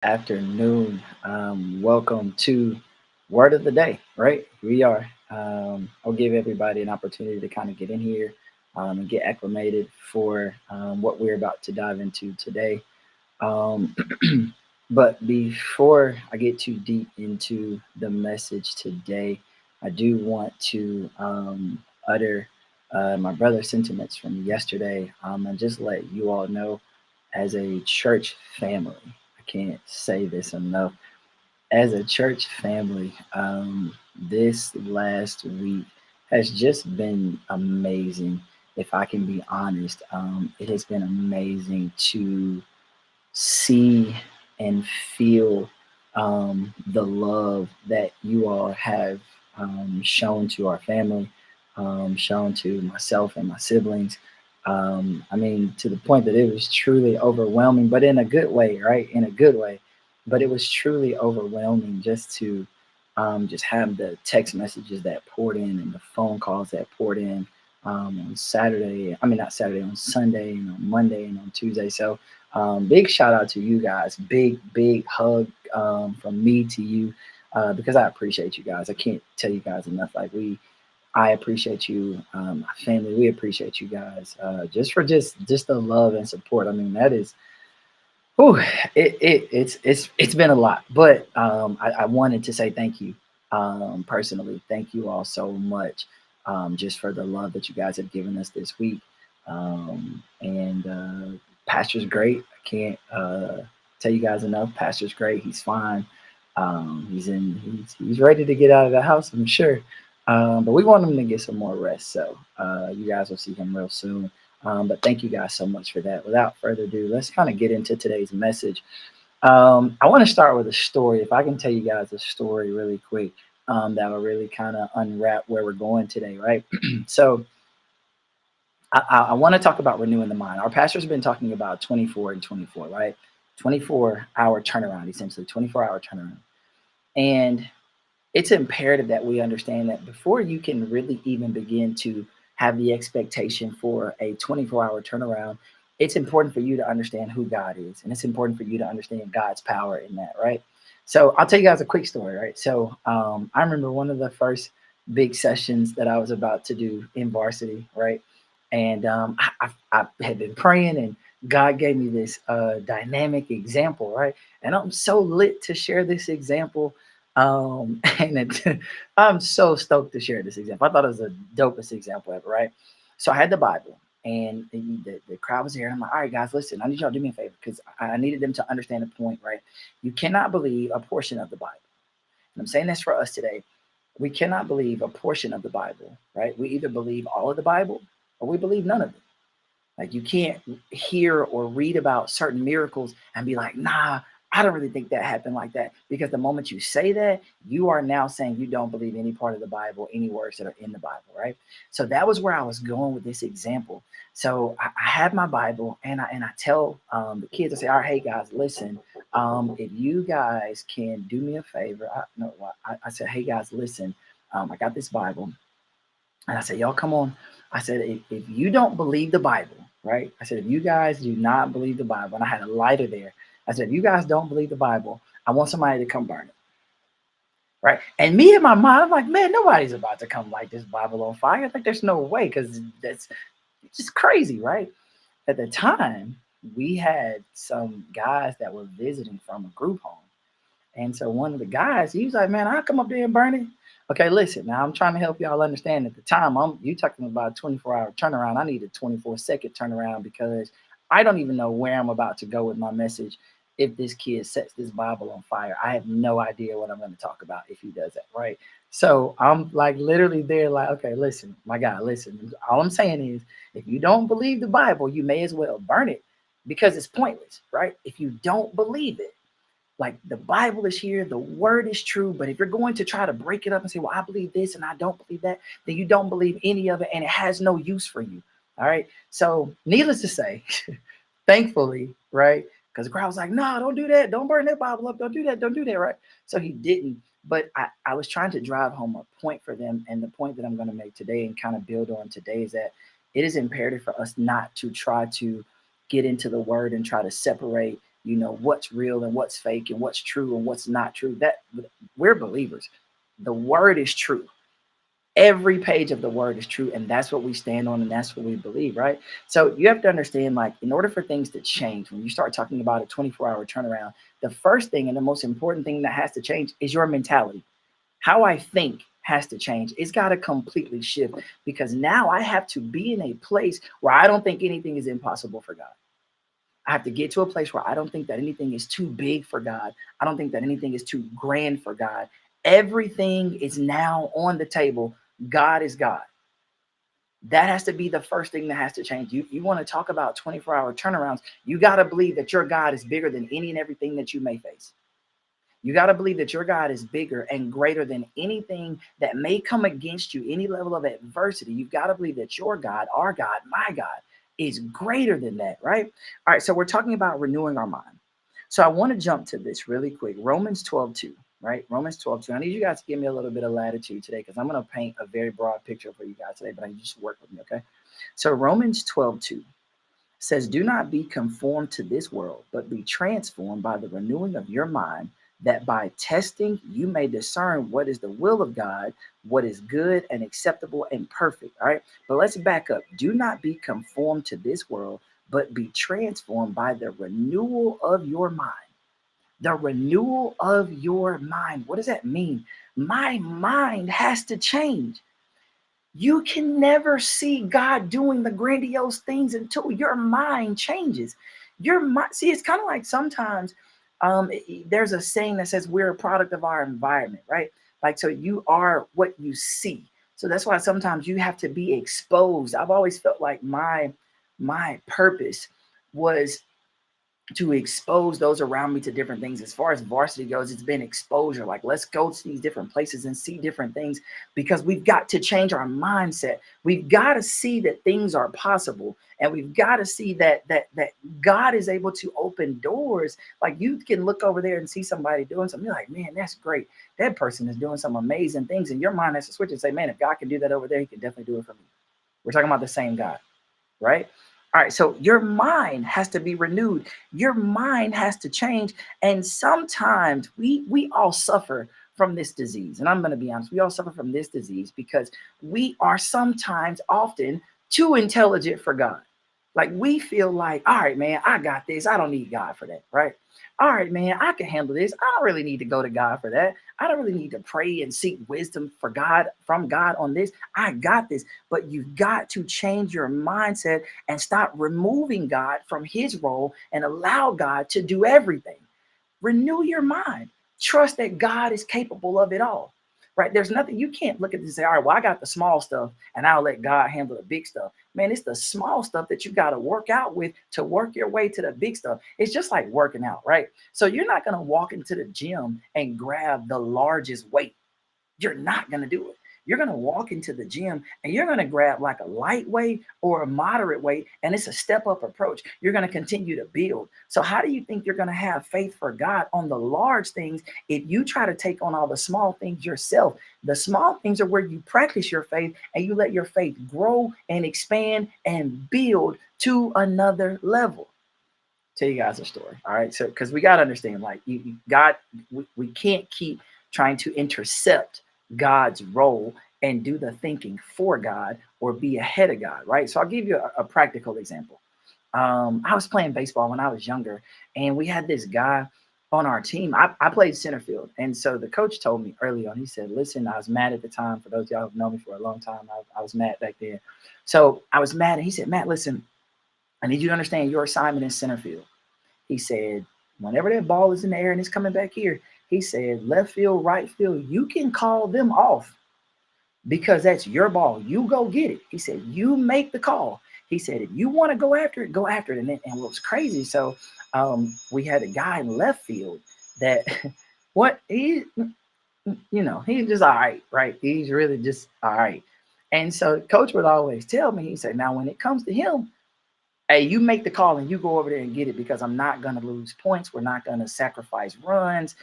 afternoon. Welcome to Word of the Day, right? We are. I'll give everybody an opportunity to kind of get in here and get acclimated for what we're about to dive into today. Um, but before I get too deep into the message today, I do want to utter my brother's sentiments from yesterday and just let you all know as a church family. I can't say this enough. As a church family, this last week has just been amazing. If I can be honest, it has been amazing to see and feel the love that you all have shown to our family, shown to myself and my siblings. I mean, to the point that it was truly overwhelming, but in a good way, right? In a good way. But it was truly overwhelming just to just have the text messages that poured in and the phone calls that poured in on Saturday. I mean, not Saturday, on Sunday and on Monday and on Tuesday. So, big shout out to you guys. Big hug from me to you because I appreciate you guys. I can't tell you guys enough. I appreciate you, my family. We appreciate you guys just for just the love and support. I mean, that is, whew, it's been a lot. But I wanted to say thank you personally. Thank you all so much just for the love that you guys have given us this week. And Pastor's great. I can't tell you guys enough. Pastor's great. He's fine. He's ready to get out of the house, I'm sure. But we want him to get some more rest. So you guys will see him real soon. But thank you guys so much for that. Without further ado, let's kind of get into today's message. I want to start with a story. If I can tell you guys a story really quick, that'll really kind of unwrap where we're going today, right? So I want to talk about renewing the mind. Our pastor's been talking about 24 and 24, right? 24-hour turnaround, essentially, 24-hour turnaround. And it's imperative that we understand that before you can really even begin to have the expectation for a 24-hour turnaround, it's important for you to understand who God is. And it's important for you to understand God's power in that, right? So I'll tell you guys a quick story, right? So I remember one of the first big sessions that I was about to do in varsity, right? And I had been praying, and God gave me this dynamic example, right? And I'm so lit to share this example and I'm so stoked to share this example. I thought it was the dopest example ever, right? So I had the Bible, and the crowd was here. And I'm like, all right, guys, listen, I need y'all to do me a favor because I needed them to understand the point, right? You cannot believe a portion of the Bible. And I'm saying this for us today. We cannot believe a portion of the Bible, right? We either believe all of the Bible or we believe none of it. Like you can't hear or read about certain miracles and be like, nah, I don't really think that happened like that. Because the moment you say that, you are now saying you don't believe any part of the Bible, any words that are in the Bible, right? So that was where I was going with this example. So I had my Bible, and I tell the kids, I say, all right, hey guys, listen, if you guys can do me a favor, no, I said, hey guys, listen, I got this Bible. And I said, y'all, come on. I said, if you don't believe the Bible, right? I said, if you guys do not believe the Bible, and I had a lighter there. I said, if you guys don't believe the Bible, I want somebody to come burn it, right? And me in my mind, I'm like, man, nobody's about to come light this Bible on fire. Like, there's no way, because that's just crazy, right? At the time, we had some guys that were visiting from a group home. And so one of the guys, he was like, "Man, I'll come up there and burn it." Okay, listen. Now I'm trying to help y'all understand. At the time, you talking about a 24-hour turnaround. I need a 24-second turnaround because I don't even know where I'm about to go with my message. If this kid sets this Bible on fire, I have no idea what I'm going to talk about if he does that, right? So I'm like literally there, like, okay, listen, my guy, listen. All I'm saying is, if you don't believe the Bible, you may as well burn it because it's pointless, right? If you don't believe it, like the Bible is here, the word is true. But if you're going to try to break it up and say, well, I believe this and I don't believe that, then you don't believe any of it and it has no use for you. All right. So, needless to say, thankfully, right? Because the crowd was like, no, don't do that. Don't burn that Bible up. Don't do that. Don't do that. Right. So he didn't. But I was trying to drive home a point for them. And the point that I'm going to make today and kind of build on today is that it is imperative for us not to try to get into the word and try to separate. you know, what's real and what's fake and what's true and what's not true. That we're believers. The word is true. Every page of the word is true, and that's what we stand on, and that's what we believe, right? So you have to understand, like, in order for things to change, when you start talking about a 24-hour turnaround, the first thing and the most important thing that has to change is your mentality. How I think has to change. It's got to completely shift, because now I have to be in a place where I don't think anything is impossible for God. I have to get to a place where I don't think that anything is too big for God. I don't think that anything is too grand for God. Everything is now on the table. God is God. That has to be the first thing that has to change. You want to talk about 24-hour turnarounds, you got to believe that your God is bigger than any and everything that you may face. You got to believe that your God is bigger and greater than anything that may come against you, any level of adversity. You've got to believe that your God, our God, my God, is greater than that, right? All right, so we're talking about renewing our mind. So I want to jump to this really quick. Romans 12:2, right? Romans 12:2. I need you guys to give me a little bit of latitude today, because I'm going to paint a very broad picture for you guys today, but I need you to work with me, okay? So Romans 12:2 says, "Do not be conformed to this world, but be transformed by the renewing of your mind, that by testing you may discern what is the will of God, what is good and acceptable and perfect." All right. But let's back up. Do not be conformed to this world, but be transformed by the renewal of your mind. The renewal of your mind. What does that mean? My mind has to change. You can never see God doing the grandiose things until your mind changes. Your mind, see, it's kind of like sometimes there's a saying that says we're a product of our environment, right? Like, so you are what you see. So that's why sometimes you have to be exposed. I've always felt like my purpose was to expose those around me to different things. As far as varsity goes, it's been exposure. Like, let's go to these different places and see different things, because we've got to change our mindset. We've got to see that things are possible, and we've got to see that God is able to open doors. Like, you can look over there and see somebody doing something. You're like, man, that's great. That person is doing some amazing things, and your mind has to switch and say, man, if God can do that over there, He can definitely do it for me. We're talking about the same God, right? All right, so your mind has to be renewed. Your mind has to change. And sometimes we all suffer from this disease. And I'm going to be honest, we all suffer from this disease because we are sometimes often too intelligent for God. Like, we feel like, all right, man, I got this. I don't need God for that, right? All right, man, I can handle this. I don't really need to go to God for that. I don't really need to pray and seek wisdom for God, from God on this. I got this. But you've got to change your mindset and stop removing God from His role and allow God to do everything. Renew your mind. Trust that God is capable of it all. Right? There's nothing, you can't look at this and say, all right, well, I got the small stuff and I'll let God handle the big stuff. Man, it's the small stuff that you got to work out with to work your way to the big stuff. It's just like working out, right? So you're not going to walk into the gym and grab the largest weight. You're not going to do it. You're going to walk into the gym and you're going to grab like a lightweight or a moderate weight, and it's a step up approach. You're going to continue to build. So how do you think you're going to have faith for God on the large things if you try to take on all the small things yourself? The small things are where you practice your faith and you let your faith grow and expand and build to another level. Tell you guys a story. All right. So, because we got to understand, like, God, we can't keep trying to intercept God's role and do the thinking for God or be ahead of God. Right. So, I'll give you a practical example. I was playing baseball when I was younger, and we had this guy on our team. I played center field. And so the coach told me early on, he said, listen, I was mad at the time. For those of y'all who've known me for a long time, I was mad back then. So I was mad. And he said, Matt, listen, I need you to understand your assignment in center field. He said, whenever that ball is in the air and it's coming back here, he said, left field, right field, you can call them off because that's your ball. You go get it. He said, you make the call. He said, if you want to go after it, go after it. And what was crazy, so we had a guy in left field that what he, he's just all right, right? He's really just all right. And so coach would always tell me, he said, now when it comes to him, Hey, you make the call and you go over there and get it, because I'm not going to lose points. We're not going to sacrifice runs,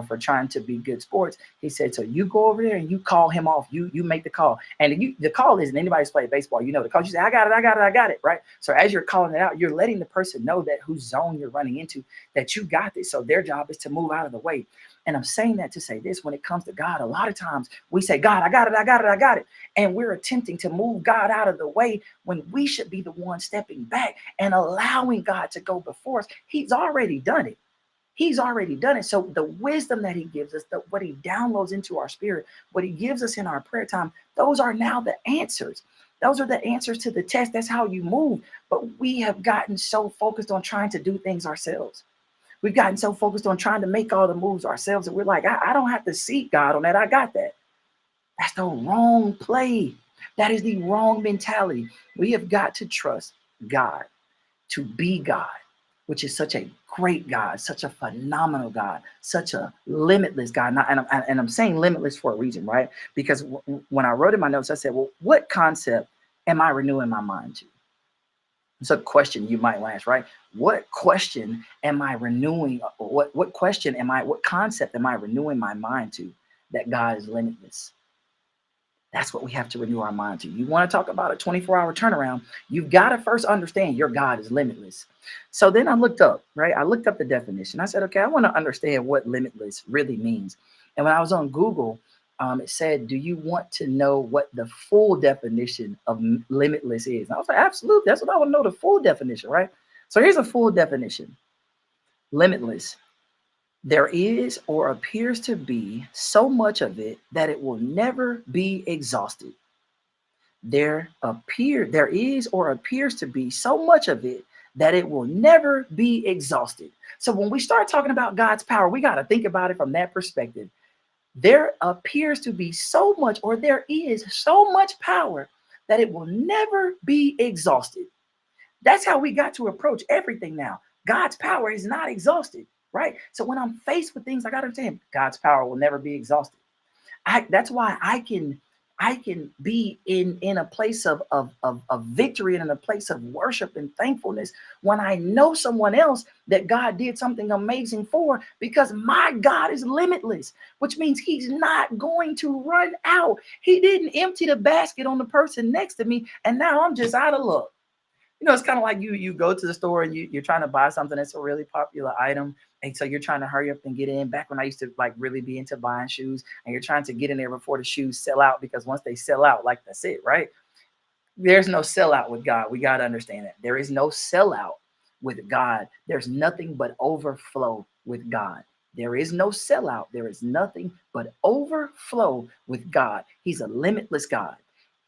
for trying to be good sports. He said, so you go over there and you call him off. You make the call. And the call isn't anybody's played baseball. The call. You say, I got it, I got it, I got it, right? So as you're calling it out, you're letting the person know that whose zone you're running into, that you got this. So their job is to move out of the way. And I'm saying that to say this: when it comes to God, a lot of times we say, God, I got it, I got it, I got it. And we're attempting to move God out of the way when we should be the one stepping back and allowing God to go before us. He's already done it. He's already done it. So the wisdom that he gives us, what he downloads into our spirit, what he gives us in our prayer time, those are now the answers. Those are the answers to the test. That's how you move. But we have gotten so focused on trying to do things ourselves. We've gotten so focused on trying to make all the moves ourselves that we're like, I don't have to seek God on that. I got that. That's the wrong play. That is the wrong mentality. We have got to trust God to be God, which is such a great God, such a phenomenal God, such a limitless God. And I'm saying limitless for a reason, right? Because when I wrote in my notes, I said, well, what concept am I renewing my mind to? It's a question you might ask, right? What question am I renewing? What question what concept am I renewing my mind to, that God is limitless? That's what we have to renew our mind to. You want to talk about a 24-hour turnaround, you've got to first understand your God is limitless. So then I looked up, right? I looked up the definition. I said, okay, I want to understand what limitless really means. And when I was on Google, it said, do you want to know what the full definition of limitless is? And I was like, absolutely. That's what I want to know, the full definition, right? So here's a full definition. Limitless: there is or appears to be so much of it that it will never be exhausted. There is or appears to be so much of it that it will never be exhausted. So when we start talking about God's power, we got to think about it from that perspective. There appears to be so much, or there is so much power that it will never be exhausted. That's how we got to approach everything now. God's power is not exhausted, right? So when I'm faced with things, I got to understand God's power will never be exhausted. That's why I can be in a place of victory and in a place of worship and thankfulness when I know someone else that God did something amazing for, because my God is limitless, which means he's not going to run out. He didn't empty the basket on the person next to me and now I'm just out of luck. It's kind of like you go to the store and you're trying to buy something that's a really popular item. And so you're trying to hurry up and get in. Back when I used to like really be into buying shoes, and you're trying to get in there before the shoes sell out, because once they sell out, like that's it, right? There's no sellout with God. We got to understand that. There is no sellout with God. There's nothing but overflow with God. There is no sellout. There is nothing but overflow with God. He's a limitless God.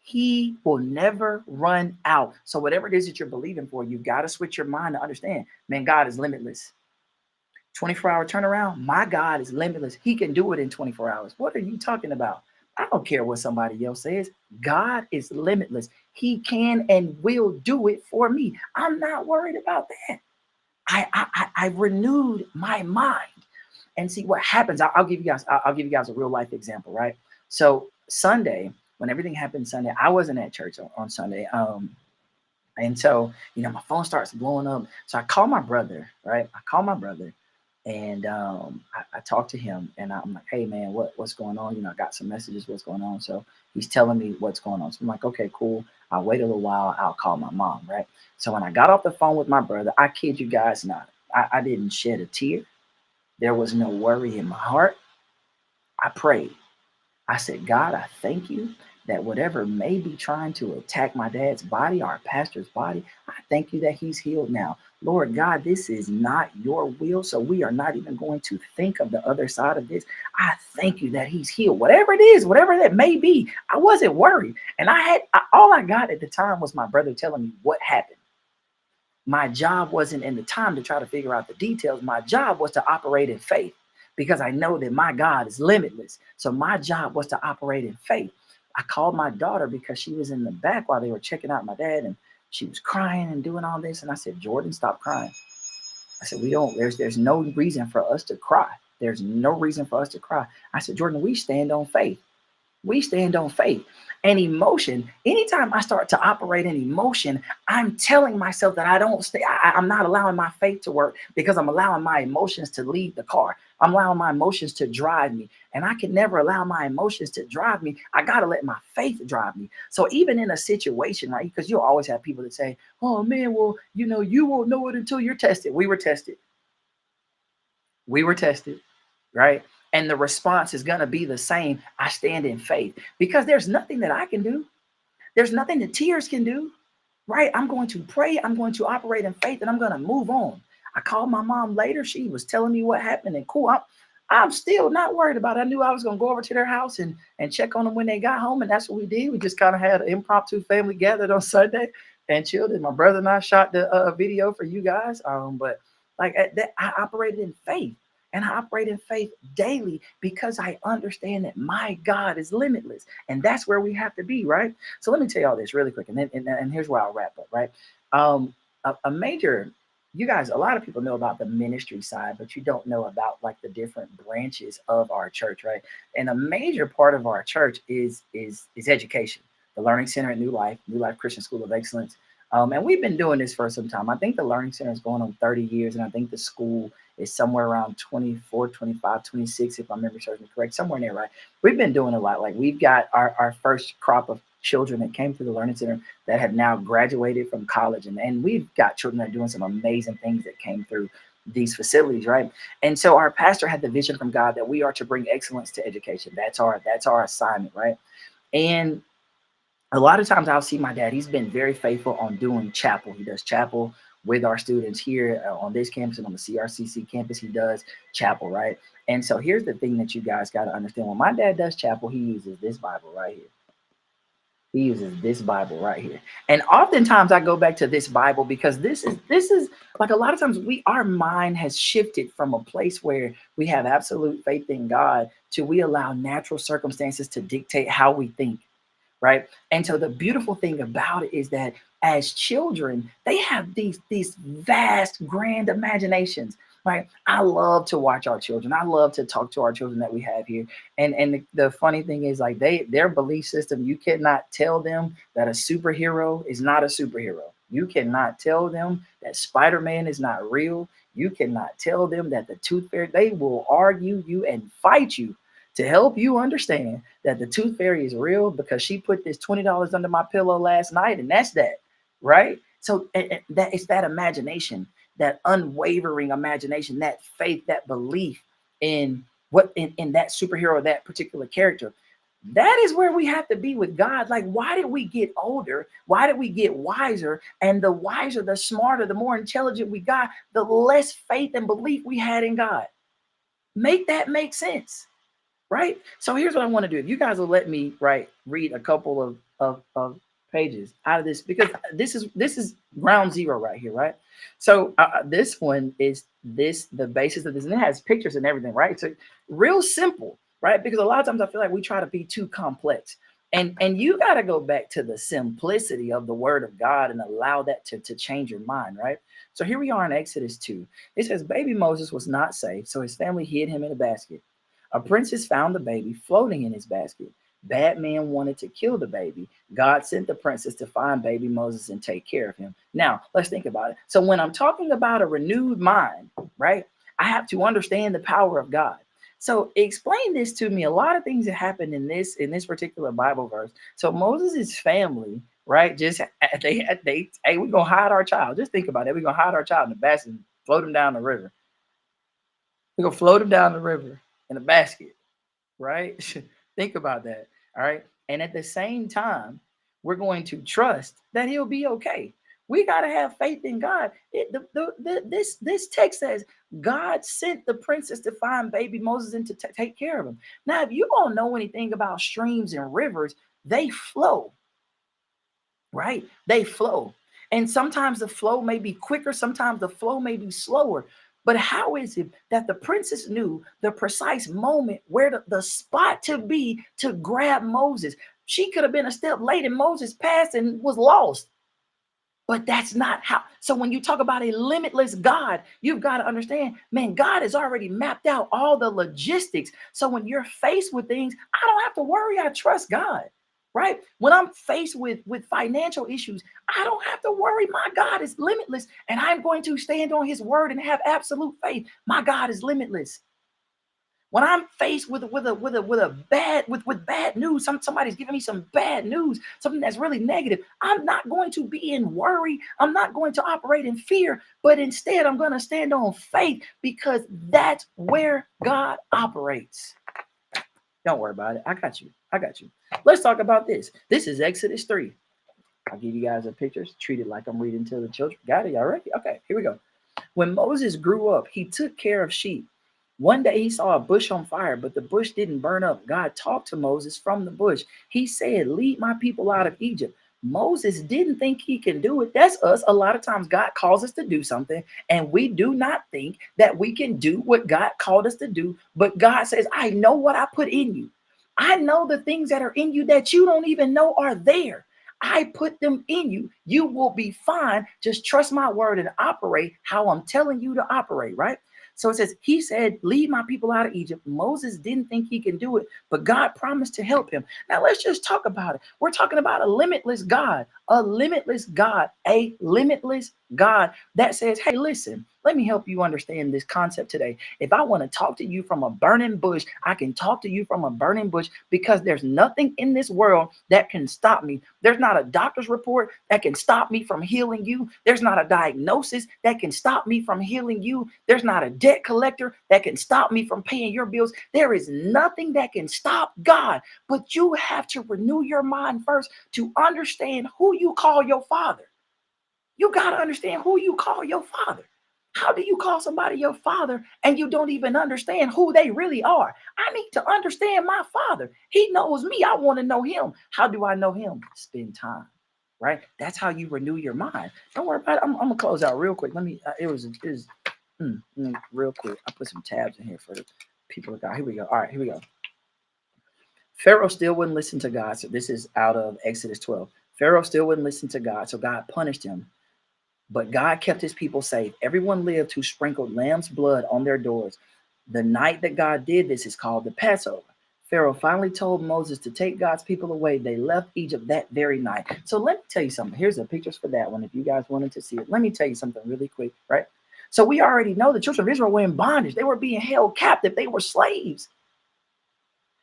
He will never run out. So whatever it is that you're believing for, you've got to switch your mind to understand, man, God is limitless. 24-hour turnaround, my God is limitless. He can do it in 24 hours. What are you talking about? I don't care what somebody else says. God is limitless. He can and will do it for me. I'm not worried about that. I renewed my mind. And see what happens. I'll give you guys a real life example, right? So Sunday, when everything happened Sunday, I wasn't at church on Sunday. And so, my phone starts blowing up. So I call my brother, right? I call my brother, and I talk to him, and I'm like, hey man, what's going on? I got some messages, what's going on? So he's telling me what's going on. So I'm like, okay, cool. I'll wait a little while. I'll call my mom, right? So when I got off the phone with my brother, I kid you guys not, I didn't shed a tear. There was no worry in my heart. I prayed. I said, God, I thank you that whatever may be trying to attack my dad's body, our pastor's body, I thank you that he's healed now. Lord God, this is not your will, so we are not even going to think of the other side of this. I thank you that he's healed. Whatever it is, whatever that may be, I wasn't worried. And all I got at the time was my brother telling me what happened. My job wasn't in the time to try to figure out the details. My job was to operate in faith, because I know that my God is limitless. So my job was to operate in faith. I called my daughter because she was in the back while they were checking out my dad, and she was crying and doing all this. And I said, Jordan, stop crying. I said, there's no reason for us to cry. There's no reason for us to cry. I said, Jordan, we stand on faith. We stand on faith. And emotion, anytime I start to operate in emotion, I'm telling myself that I don't stay, I'm not allowing my faith to work because I'm allowing my emotions to lead the car. I'm allowing my emotions to drive me. And I can never allow my emotions to drive me. I got to let my faith drive me. So even in a situation, right? Because you'll always have people that say, oh man, well, you won't know it until you're tested. We were tested. We were tested, right? And the response is going to be the same. I stand in faith because there's nothing that I can do. There's nothing that tears can do, right? I'm going to pray. I'm going to operate in faith and I'm going to move on. I called my mom later. She was telling me what happened and cool. I'm still not worried about it. I knew I was going to go over to their house and check on them when they got home. And that's what we did. We just kind of had an impromptu family gathered on Sunday and chilled. And my brother and I shot the video for you guys. But like that, I operated in faith. And I operate in faith daily because I understand that my God is limitless. And that's where we have to be, right? So let me tell you all this really quick. And here's where I'll wrap up, right? A major, you guys, a lot of people know about the ministry side, but you don't know about like the different branches of our church, right? And a major part of our church is education. The Learning Center at New Life Christian School of Excellence. And we've been doing this for some time. I think the Learning Center is going on 30 years, and I think the school is somewhere around 24, 25, 26, if my memory serves me correct, somewhere in there, right? We've been doing a lot. Like we've got our first crop of children that came through the Learning Center that have now graduated from college. And we've got children that are doing some amazing things that came through these facilities, right? And so our pastor had the vision from God that we are to bring excellence to education. That's our assignment, right? And a lot of times I'll see my dad. He's been very faithful on doing chapel. He does chapel with our students here on this campus and on the CRCC campus. He does chapel, right? And so here's the thing that you guys got to understand. When my dad does chapel, he uses this Bible right here. He uses this Bible right here. And oftentimes I go back to this Bible because this is like a lot of times our mind has shifted from a place where we have absolute faith in God to we allow natural circumstances to dictate how we think, right? And so the beautiful thing about it is that as children, they have these vast, grand imaginations. Right. I love to watch our children. I love to talk to our children that we have here. And the funny thing is like their belief system, you cannot tell them that a superhero is not a superhero. You cannot tell them that Spider-Man is not real. You cannot tell them that the tooth fairy, they will argue you and fight you to help you understand that the tooth fairy is real because she put this $20 under my pillow last night, and that's that, right? So that it's that imagination, that unwavering imagination, that faith, that belief in in that superhero, that particular character. That is where we have to be with God. Like, why did we get older? Why did we get wiser? And the wiser, the smarter, the more intelligent we got, the less faith and belief we had in God. Make that make sense. Right? So here's what I want to do. If you guys will let me, right, read a couple of pages out of this, because this is ground zero right here, right? So this one is the basis of this, and it has pictures and everything, right? So real simple, right? Because a lot of times I feel like we try to be too complex. And you got to go back to the simplicity of the word of God and allow that to change your mind, right? So here we are in Exodus 2. It says, baby Moses was not safe, so his family hid him in a basket. A princess found the baby floating in his basket. Bad men wanted to kill the baby. God sent the princess to find baby Moses and take care of him. Now, let's think about it. So when I'm talking about a renewed mind, right, I have to understand the power of God. So explain this to me. A lot of things that happened in this particular Bible verse. So Moses' family, right, just they hey, we're gonna hide our child. Just think about it. We're gonna hide our child in the basket and float him down the river. We're gonna float him down the river in a basket, right? Think about that. All right. And at the same time, we're going to trust that he'll be okay. We got to have faith in God. This text says God sent the princess to find baby Moses and to take care of him. Now, if you don't know anything about streams and rivers, they flow, right? They flow. And sometimes the flow may be quicker, sometimes the flow may be slower. But how is it that the princess knew the precise moment where the spot to be to grab Moses? She could have been a step late and Moses passed and was lost. But that's not how. So when you talk about a limitless God, you've got to understand, man, God has already mapped out all the logistics. So when you're faced with things, I don't have to worry. I trust God, right? When I'm faced with financial issues, I don't have to worry. My God is limitless, and I'm going to stand on His word and have absolute faith. My God is limitless. When I'm faced with bad news, somebody's giving me some bad news, something that's really negative, I'm not going to be in worry. I'm not going to operate in fear, but instead I'm going to stand on faith because that's where God operates. Don't worry about it. I got you. I got you. Let's talk about this. This is Exodus 3. I'll give you guys a picture. Treat it like I'm reading to the children. Got it? Y'all ready? Okay, here we go. When Moses grew up, he took care of sheep. One day he saw a bush on fire, but the bush didn't burn up. God talked to Moses from the bush. He said, "Lead my people out of Egypt." Moses didn't think he can do it. That's us. A lot of times God calls us to do something, and we do not think that we can do what God called us to do. But God says, "I know what I put in you. I know the things that are in you that you don't even know are there. I put them in you. You will be fine. Just trust my word and operate how I'm telling you to operate," right? So it says, he said, "Lead my people out of Egypt." Moses didn't think he can do it, but God promised to help him. Now let's just talk about it. We're talking about a limitless God, a limitless God, a limitless God that says, "Hey, listen, let me help you understand this concept today. If I want to talk to you from a burning bush, I can talk to you from a burning bush because there's nothing in this world that can stop me. There's not a doctor's report that can stop me from healing you. There's not a diagnosis that can stop me from healing you. There's not a debt collector that can stop me from paying your bills. There is nothing that can stop God, but you have to renew your mind first to understand who you call your father. You got to understand who you call your father. How do you call somebody your father and you don't even understand who they really are? I need to understand my father. He knows me. I want to know him. How do I know him? Spend time, right? That's how you renew your mind. Don't worry about it. I'm gonna close out real quick. Let me. Real quick. I put some tabs in here for the people. Here we go. All right, here we go. Pharaoh still wouldn't listen to God. So this is out of Exodus 12. Pharaoh still wouldn't listen to God, so God punished him. But God kept his people safe. Everyone lived who sprinkled lamb's blood on their doors. The night that God did this is called the Passover. Pharaoh finally told Moses to take God's people away. They left Egypt that very night. So let me tell you something. Here's the pictures for that one if you guys wanted to see it. Let me tell you something really quick, right? So we already know the children of Israel were in bondage. They were being held captive. They were slaves.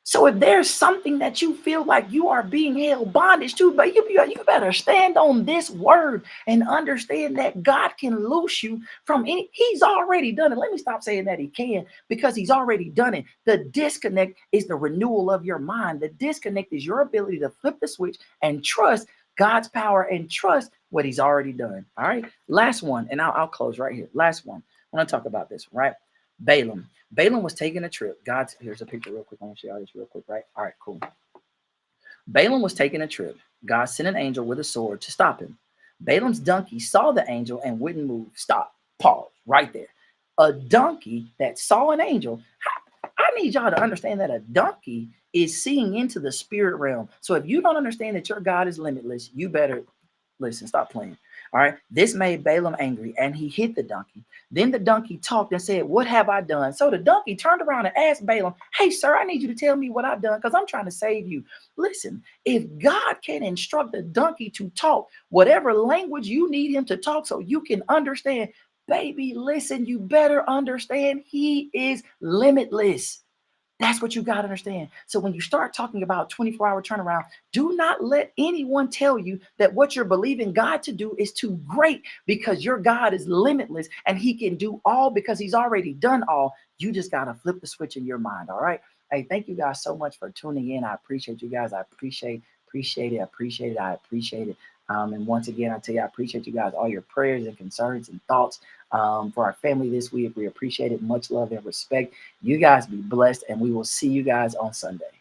So if there's something that you feel like you are being held bondage to, but you better stand on this word and understand that God can loose you from any. He's already done it. Let me stop saying that he can because he's already done it. The disconnect is the renewal of your mind. The disconnect is your ability to flip the switch and trust God's power and trust what he's already done. All right. Last one, and I'll close right here. Last one. I want to talk about this, right? Balaam. Balaam was taking a trip. Here's a picture real quick. I want to show y'all this real quick, right? All right, cool. Balaam was taking a trip. God sent an angel with a sword to stop him. Balaam's donkey saw the angel and wouldn't move. Stop. Pause. Right there. A donkey that saw an angel. I need y'all to understand that a donkey is seeing into the spirit realm. So if you don't understand that your God is limitless, you better listen, stop playing. All right. This made Balaam angry and he hit the donkey. Then the donkey talked and said, "What have I done?" So the donkey turned around and asked Balaam, "Hey, sir, I need you to tell me what I've done because I'm trying to save you." Listen, if God can instruct the donkey to talk whatever language you need him to talk so you can understand, baby, listen, you better understand he is limitless. That's what you got to understand. So when you start talking about 24-hour turnaround, do not let anyone tell you that what you're believing God to do is too great because your God is limitless and he can do all because he's already done all. You just got to flip the switch in your mind. All right. Hey, thank you guys so much for tuning in. I appreciate you guys. I appreciate it. I appreciate it. And once again, I tell you, I appreciate you guys, all your prayers and concerns and thoughts for our family this week. We appreciate it. Much love and respect. You guys be blessed, and we will see you guys on Sunday.